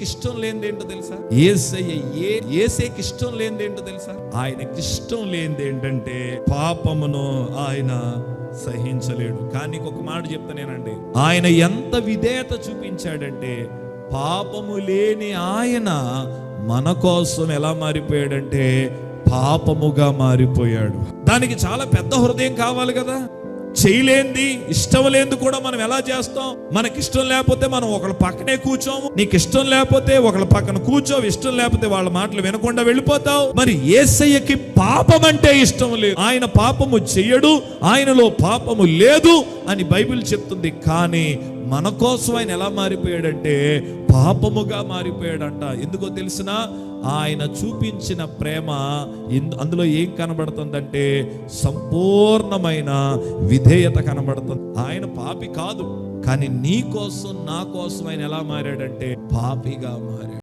ఇష్టం లేనిదేంటో తెలుసా? ఏసైకి ఇష్టం లేనిదేంటో తెలుసా? ఆయనకి ఇష్టం లేనిది ఏంటంటే పాపమును ఆయన సహించలేడు. కానీ ఒక మాట చెప్తానేనండి, ఆయన ఎంత విధేయత చూపించాడంటే పాపము లేని ఆయన మన కోసం ఎలా మారిపోయాడంటే పాపముగా మారిపోయాడు. దానికి చాలా పెద్ద హృదయం కావాలి కదా. చేయలేంది, ఇష్టం లేనిది కూడా మనం ఎలా చేస్తాం? మనకి ఇష్టం లేకపోతే మనం ఒకళ్ళ పక్కనే కూర్చోము. నీకు ఇష్టం లేకపోతే ఒకళ్ళ పక్కన కూర్చోవు, ఇష్టం లేకపోతే వాళ్ళ మాటలు వినకుండా వెళ్ళిపోతావు. మరి యేసయ్యకి పాపం అంటే ఇష్టం లేదు. ఆయన పాపము చెయ్యడు, ఆయనలో పాపము లేదు అని బైబిల్ చెప్తుంది. కానీ మన కోసం ఆయన ఎలా మారిపోయాడంటే పాపముగా మారిపోయాడంట. ఎందుకో తెలిసినా ఆయన చూపించిన ప్రేమ అందులో ఏం కనబడుతుందంటే సంపూర్ణమైన విధేయత కనబడుతుంది. ఆయన పాపి కాదు, కానీ నీ కోసం నా కోసం ఆయన ఎలా మారాడంటే పాపిగా మారాడు.